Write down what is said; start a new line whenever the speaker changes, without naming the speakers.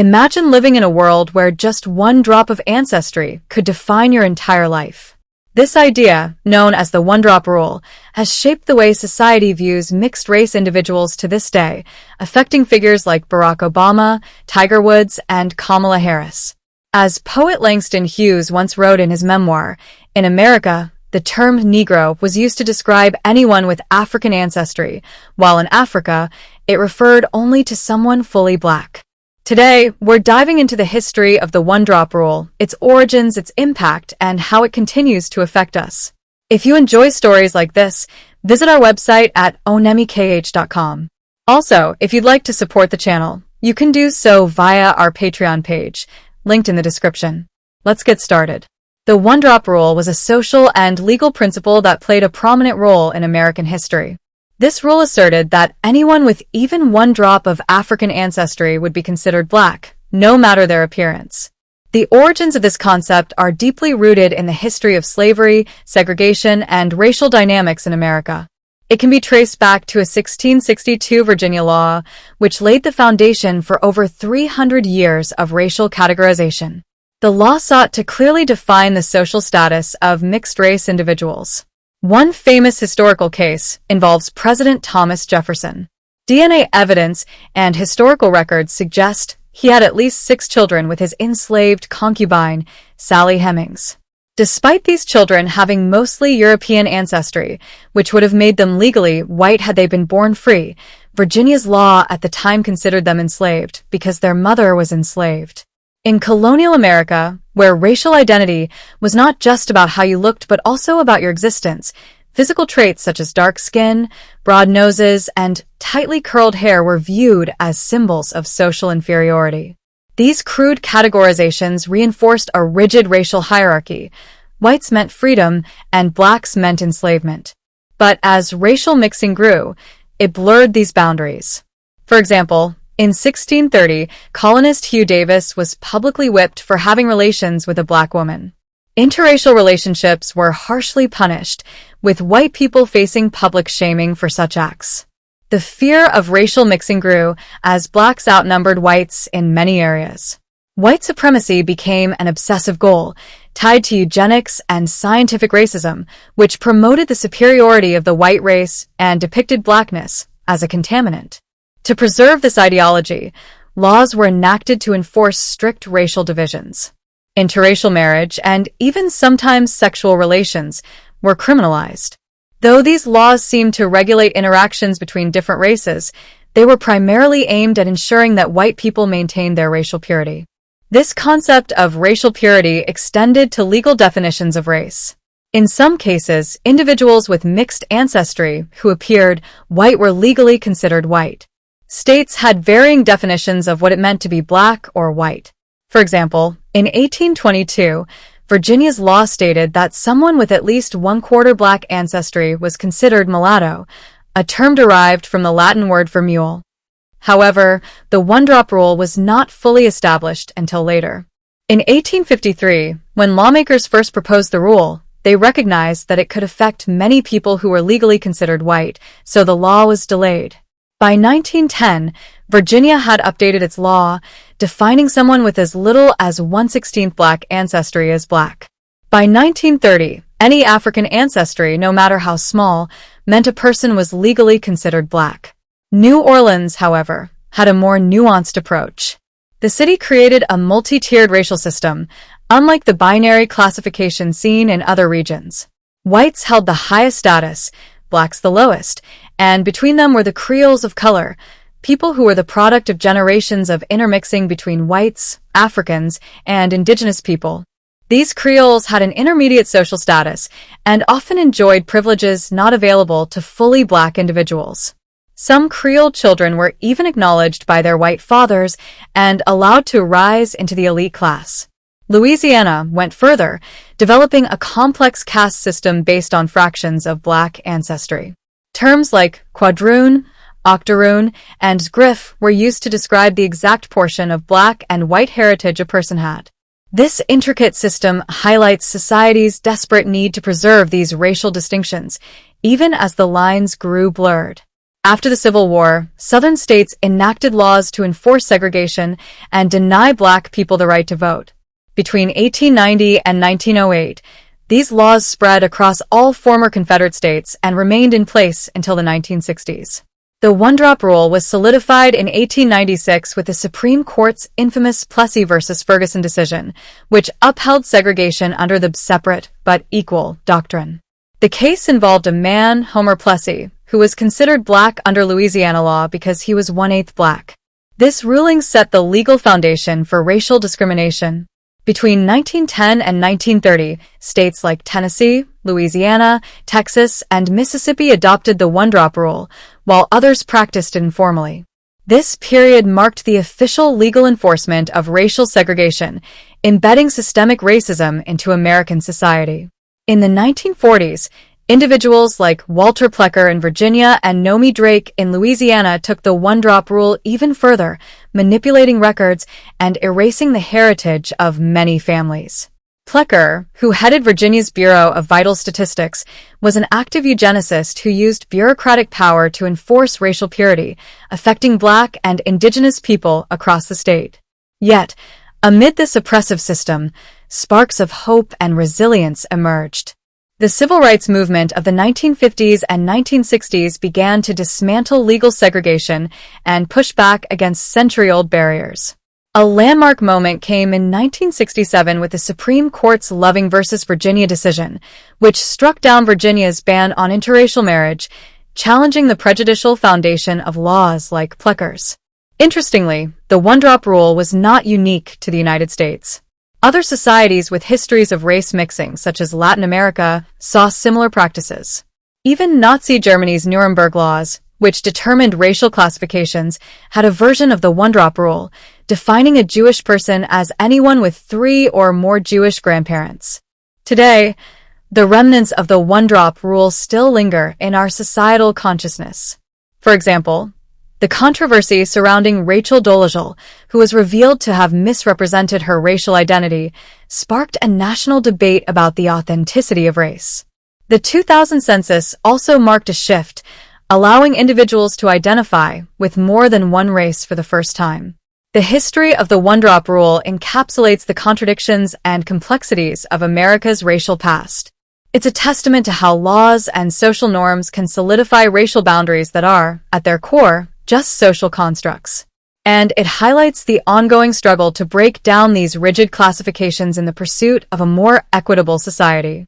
Imagine living in a world where just one drop of ancestry could define your entire life. This idea, known as the one-drop rule, has shaped the way society views mixed-race individuals to this day, affecting figures like Barack Obama, Tiger Woods, and Kamala Harris. As poet Langston Hughes once wrote in his memoir, in America, the term Negro was used to describe anyone with African ancestry, while in Africa, it referred only to someone fully black. Today, we're diving into the history of the one-drop rule, its origins, its impact, and how it continues to affect us. If you enjoy stories like this, visit our website at onemikh.com. Also, if you'd like to support the channel, you can do so via our Patreon page, linked in the description. Let's get started. The one-drop rule was a social and legal principle that played a prominent role in American history. This rule asserted that anyone with even one drop of African ancestry would be considered black, no matter their appearance. The origins of this concept are deeply rooted in the history of slavery, segregation, and racial dynamics in America. It can be traced back to a 1662 Virginia law, which laid the foundation for over 300 years of racial categorization. The law sought to clearly define the social status of mixed-race individuals. One famous historical case involves President Thomas Jefferson. DNA evidence and historical records suggest he had at least 6 children with his enslaved concubine, Sally Hemings. Despite these children having mostly European ancestry, which would have made them legally white had they been born free, Virginia's law at the time considered them enslaved because their mother was enslaved. In colonial America, where racial identity was not just about how you looked but also about your existence, physical traits such as dark skin, broad noses, and tightly curled hair were viewed as symbols of social inferiority. These crude categorizations reinforced a rigid racial hierarchy. Whites meant freedom, and blacks meant enslavement. But as racial mixing grew, it blurred these boundaries. For example, in 1630, colonist Hugh Davis was publicly whipped for having relations with a black woman. Interracial relationships were harshly punished, with white people facing public shaming for such acts. The fear of racial mixing grew as blacks outnumbered whites in many areas. White supremacy became an obsessive goal, tied to eugenics and scientific racism, which promoted the superiority of the white race and depicted blackness as a contaminant. To preserve this ideology, laws were enacted to enforce strict racial divisions. Interracial marriage and even sometimes sexual relations were criminalized. Though these laws seemed to regulate interactions between different races, they were primarily aimed at ensuring that white people maintained their racial purity. This concept of racial purity extended to legal definitions of race. In some cases, individuals with mixed ancestry who appeared white were legally considered white. States had varying definitions of what it meant to be black or white. For example, in 1822, Virginia's law stated that someone with at least one-quarter black ancestry was considered mulatto, a term derived from the Latin word for mule. However, the one-drop rule was not fully established until later. In 1853, when lawmakers first proposed the rule, they recognized that it could affect many people who were legally considered white, so the law was delayed. By 1910, Virginia had updated its law, defining someone with as little as 1/16 black ancestry as black. By 1930, any African ancestry, no matter how small, meant a person was legally considered black. New Orleans, however, had a more nuanced approach. The city created a multi-tiered racial system, unlike the binary classification seen in other regions. Whites held the highest status, blacks the lowest, and between them were the Creoles of color, people who were the product of generations of intermixing between whites, Africans, and indigenous people. These Creoles had an intermediate social status and often enjoyed privileges not available to fully black individuals. Some Creole children were even acknowledged by their white fathers and allowed to rise into the elite class. Louisiana went further, developing a complex caste system based on fractions of black ancestry. Terms like quadroon, octoroon, and griff were used to describe the exact portion of black and white heritage a person had. This intricate system highlights society's desperate need to preserve these racial distinctions, even as the lines grew blurred. After the Civil War, Southern states enacted laws to enforce segregation and deny Black people the right to vote. Between 1890 and 1908, these laws spread across all former Confederate states and remained in place until the 1960s. The one-drop rule was solidified in 1896 with the Supreme Court's infamous Plessy v. Ferguson decision, which upheld segregation under the separate but equal doctrine. The case involved a man, Homer Plessy, who was considered Black under Louisiana law because he was 1/8 Black. This ruling set the legal foundation for racial discrimination. Between 1910 and 1930, states like Tennessee, Louisiana, Texas, and Mississippi adopted the one-drop rule, while others practiced it informally. This period marked the official legal enforcement of racial segregation, embedding systemic racism into American society. In the 1940s, individuals like Walter Plecker in Virginia and Nomi Drake in Louisiana took the one-drop rule even further, manipulating records and erasing the heritage of many families. Plecker, who headed Virginia's Bureau of Vital Statistics, was an active eugenicist who used bureaucratic power to enforce racial purity, affecting Black and Indigenous people across the state. Yet, amid this oppressive system, sparks of hope and resilience emerged. The civil rights movement of the 1950s and 1960s began to dismantle legal segregation and push back against century-old barriers. A landmark moment came in 1967 with the Supreme Court's Loving v. Virginia decision, which struck down Virginia's ban on interracial marriage, challenging the prejudicial foundation of laws like Plecker's. Interestingly, the one-drop rule was not unique to the United States. Other societies with histories of race mixing, such as Latin America, saw similar practices. Even Nazi Germany's Nuremberg laws, which determined racial classifications, had a version of the one-drop rule, defining a Jewish person as anyone with 3 or more Jewish grandparents. Today, the remnants of the one-drop rule still linger in our societal consciousness. For example, the controversy surrounding Rachel Dolezal, who was revealed to have misrepresented her racial identity, sparked a national debate about the authenticity of race. The 2000 census also marked a shift, allowing individuals to identify with more than one race for the first time. The history of the one-drop rule encapsulates the contradictions and complexities of America's racial past. It's a testament to how laws and social norms can solidify racial boundaries that are, at their core, just social constructs. And it highlights the ongoing struggle to break down these rigid classifications in the pursuit of a more equitable society.